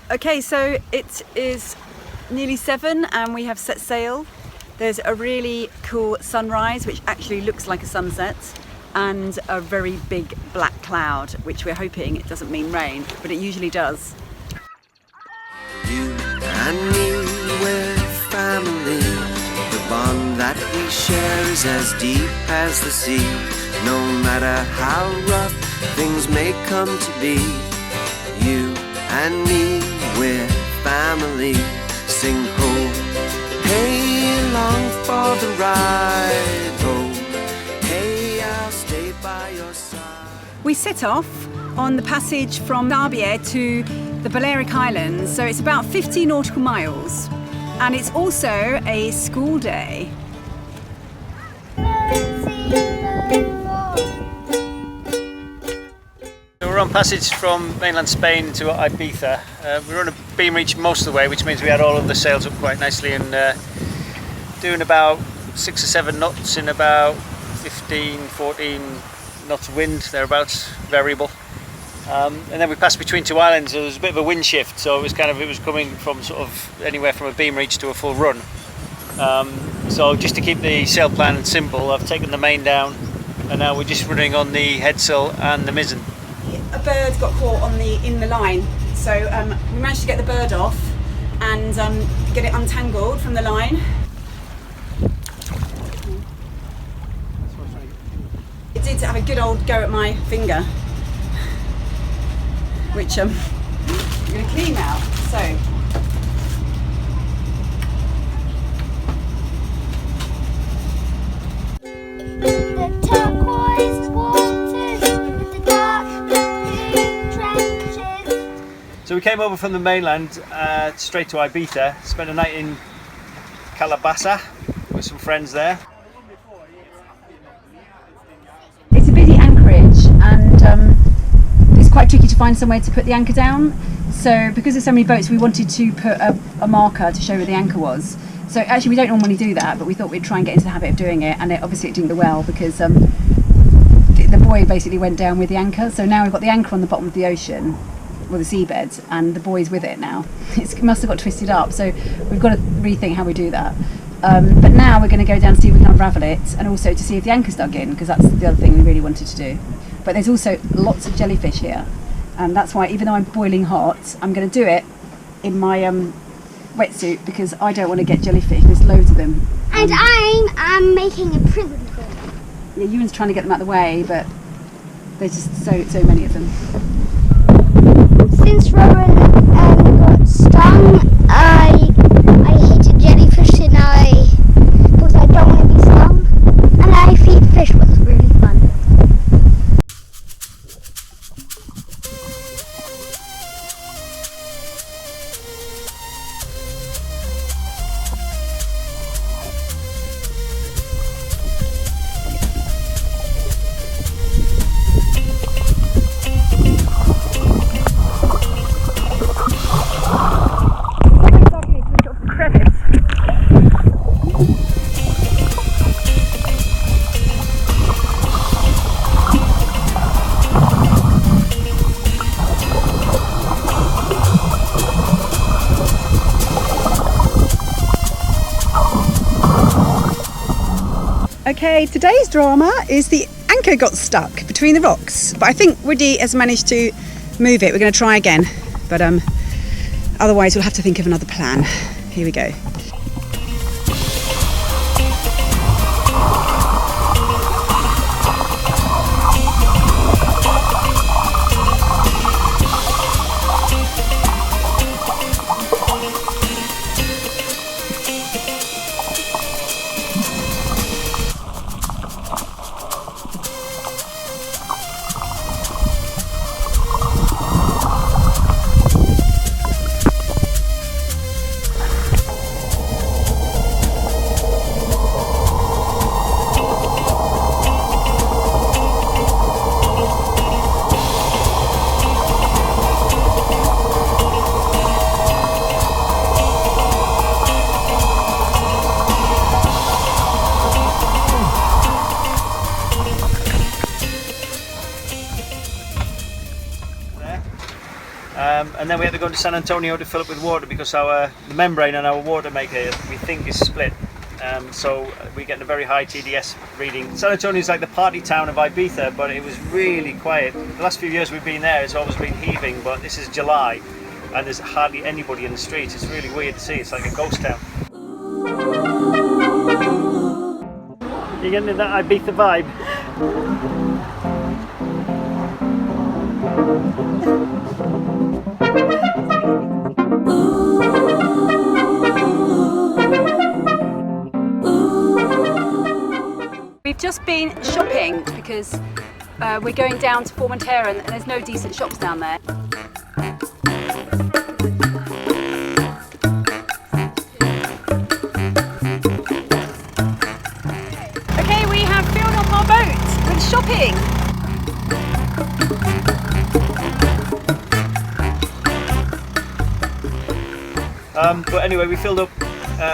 Okay, so it is nearly 7 and we have set sail. There's a really cool sunrise which actually looks like a sunset, and a very big black cloud, which we're hoping it doesn't mean rain, but it usually does. You and me, we're family. The bond that we share is as deep as the sea. No matter how rough things may come to be, you and me, we're family. Sing ho, hey, long for the ride. Ho, hey, I'll stay by your side. We set off on the passage from Herbie to the Balearic Islands, so it's about 50 nautical miles, and it's also a school day. We're on passage from mainland Spain to Ibiza. We're on a beam reach most of the way, which means we had all of the sails up quite nicely, and doing about 6 or 7 knots in about 15, 14 knots of wind, thereabouts, variable. And then we passed between 2 islands, so there was a bit of a wind shift, so it was coming from sort of anywhere from a beam reach to a full run. So just to keep the sail plan simple, I've taken the main down, and now we're just running on the headsail and the mizzen. A bird got caught in the line, so we managed to get the bird off and get it untangled from the line. It did have a good old go at my finger, which I'm going to clean now. So. The turquoise waters with the dark blue trenches. So we came over from the mainland straight to Ibiza, spent a night in Calabasa with some friends there. It's a busy anchorage, and it's quite tricky to find somewhere to put the anchor down. So because there's so many boats, we wanted to put a marker to show where the anchor was. So actually we don't normally do that, but we thought we'd try and get into the habit of doing it, and obviously it didn't go well because the buoy basically went down with the anchor. So now we've got the anchor on the bottom of the ocean, or the seabed, and the buoy's with it now. It must have got twisted up, so we've got to rethink how we do that. But now we're going to go down and see if we can unravel it, and also to see if the anchor's dug in, because that's the other thing we really wanted to do. But there's also lots of jellyfish here, and that's why, even though I'm boiling hot, I'm going to do it in my wetsuit, because I don't want to get jellyfish. There's loads of them. And I'm making a prison for them. Yeah, Ewan's trying to get them out of the way, but there's just so many of them. Since Rowan got stung, I hated jellyfish, and because I don't want to be stung, and I feed fish, was really fun. Okay, today's drama is the anchor got stuck between the rocks, but I think Woody has managed to move it. We're going to try again, but otherwise we'll have to think of another plan. Here we go. then we had to go to San Antonio to fill up with water because the membrane on our water maker we think is split. So we're getting a very high TDS reading. San Antonio is like the party town of Ibiza, but it was really quiet. The last few years we've been there, it's always been heaving, but this is July and there's hardly anybody in the streets. It's really weird to see. It's like a ghost town. You're getting that Ibiza vibe? We've just been shopping because we're going down to Formentera and there's no decent shops down there. Okay, we have filled up our boat with shopping. But anyway, we filled up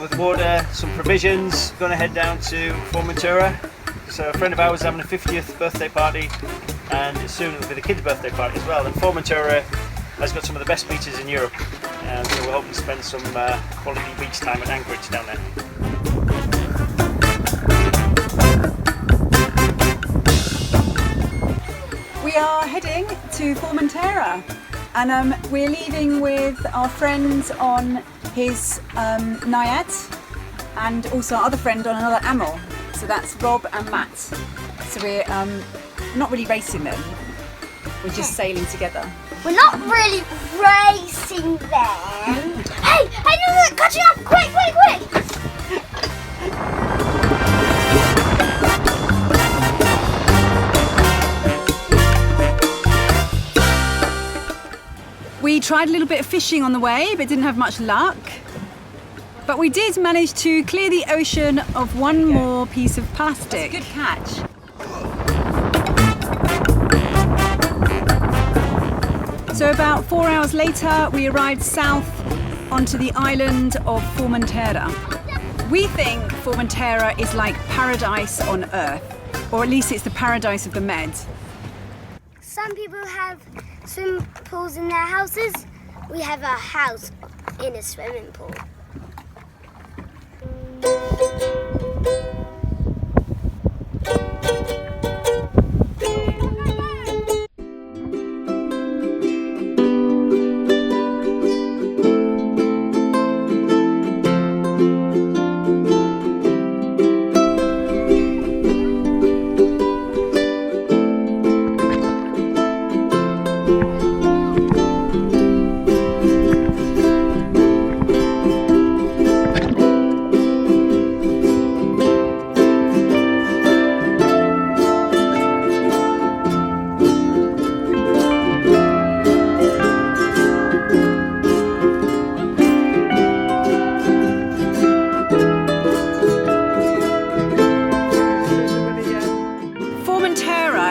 with water, some provisions, going to head down to Formentera. So a friend of ours is having a 50th birthday party and soon it will be the kids' birthday party as well. And Formentera has got some of the best beaches in Europe, so we're hoping to spend some quality beach time at Anchorage down there. We are heading to Formentera and we're leaving with our friend on his Naiad and also our other friend on another Amel. So that's Rob and Matt. So we're not really racing them, we're just sailing together. We're not really racing them. Hey, no, catching up! Quick! We tried a little bit of fishing on the way, but didn't have much luck. But we did manage to clear the ocean of one more piece of plastic. That's a good catch. So about 4 hours later, we arrived south onto the island of Formentera. We think Formentera is like paradise on earth, or at least it's the paradise of the Med. Some people have swimming pools in their houses. We have a house in a swimming pool.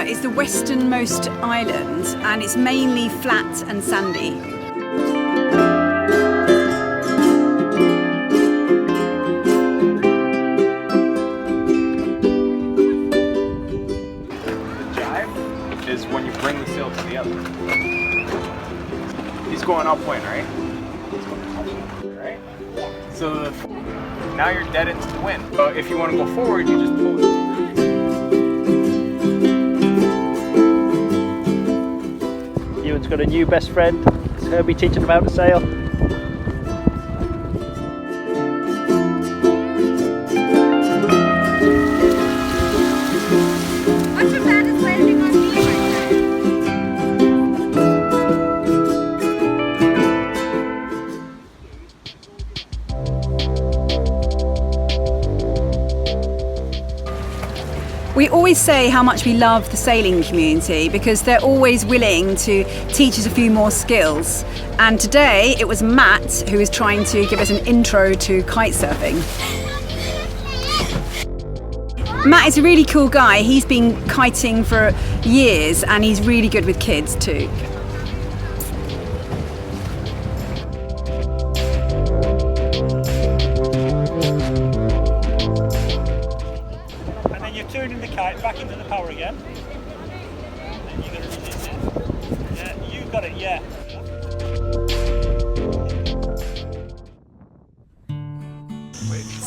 Is the westernmost island and it's mainly flat and sandy. The jibe is when you bring the sail to the other. He's going upwind, right? He's going upwind, right? So now you're dead into the wind. But if you want to go forward, you just pull it. Ewan's got a new best friend. It's Herbie teaching him how to sail. What's your bad is landing on me right We always say how much we love the sailing community because they're always willing to teach us a few more skills. And today it was Matt who is trying to give us an intro to kite surfing. Matt is a really cool guy. He's been kiting for years and he's really good with kids too. Turning the kite back into the power again. And you're going to release it. Yeah, you got it, yeah.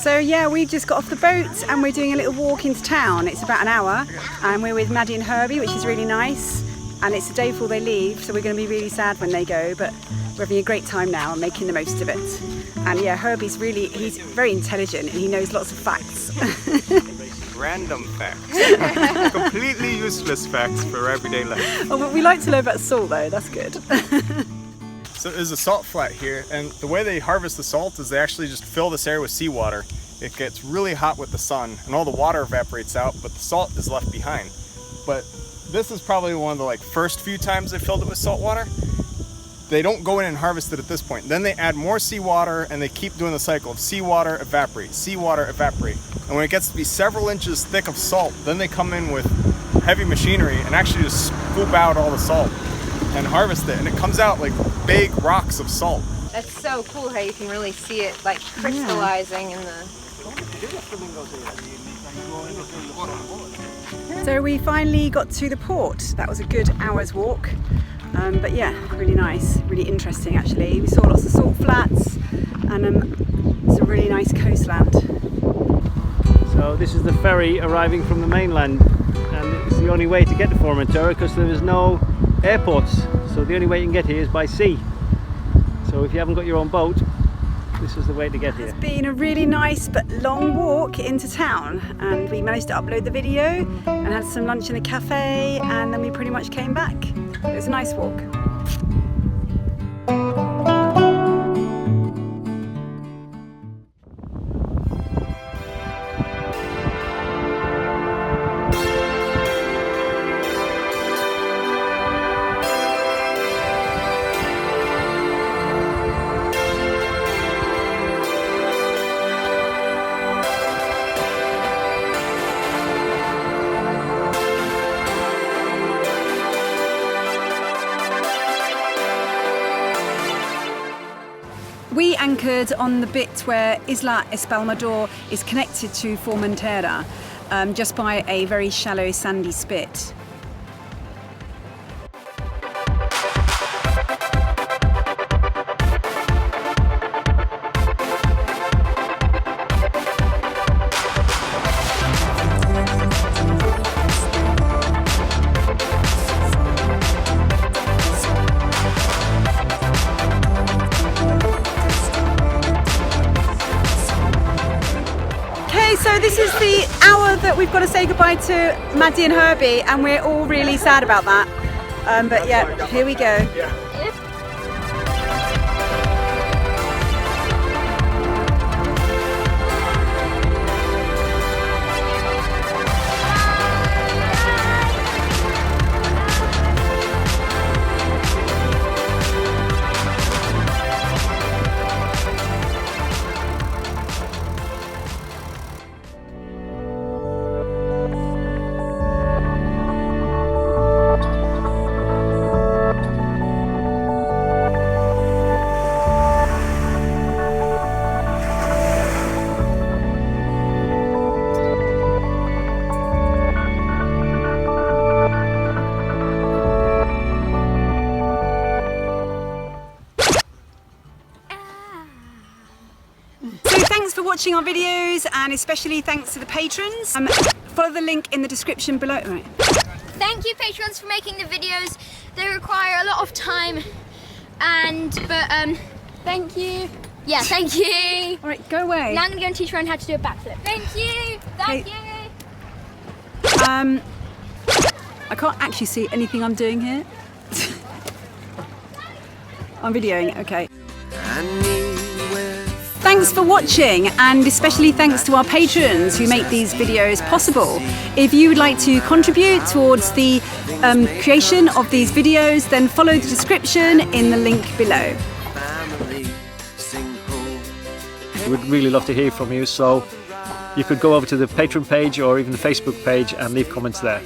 So yeah, we just got off the boat and we're doing a little walk into town. It's about an hour and we're with Maddie and Herbie, which is really nice. And it's the day before they leave, so we're going to be really sad when they go, but we're having a great time now and making the most of it. And yeah, he's very intelligent and he knows lots of facts. Random facts. Completely useless facts for everyday life. Oh, but we like to know about salt though, that's good. So there's a salt flat here, and the way they harvest the salt is they actually just fill this area with seawater. It gets really hot with the sun and all the water evaporates out, but the salt is left behind. But this is probably one of the first few times they filled it with salt water. They don't go in and harvest it at this point. Then they add more seawater and they keep doing the cycle of seawater, evaporate, seawater, evaporate. And when it gets to be several inches thick of salt, then they come in with heavy machinery and actually just scoop out all the salt and harvest it. And it comes out like big rocks of salt. That's so cool how you can really see it like crystallizing in the... So we finally got to the port. That was a good hour's walk. But yeah, really nice, really interesting actually. We saw lots of salt flats and some really nice coastland. So this is the ferry arriving from the mainland, and it's the only way to get to Formentera because there is no airports. So the only way you can get here is by sea. So if you haven't got your own boat, this is the way to get here. It's been a really nice but long walk into town, and we managed to upload the video and had some lunch in a cafe, and then we pretty much came back. It was a nice walk. We anchored on the bit where Isla Espalmador is connected to Formentera, just by a very shallow sandy spit. So this is the hour that we've got to say goodbye to Maddie and Herbie, and we're all really sad about that. But yeah, here we go. Thanks for watching our videos, and especially thanks to the patrons. Follow the link in the description below. Right. Thank you, patrons, for making the videos. They require a lot of time, but thank you. Yeah, thank you. All right, go away. Now I'm gonna go and teach Ryan how to do a backflip. Thank you. Thank you. I can't actually see anything I'm doing here. I'm videoing. Okay. Thanks for watching, and especially thanks to our patrons who make these videos possible. If you would like to contribute towards the creation of these videos, then follow the description in the link below. We would really love to hear from you, so you could go over to the Patreon page or even the Facebook page and leave comments there.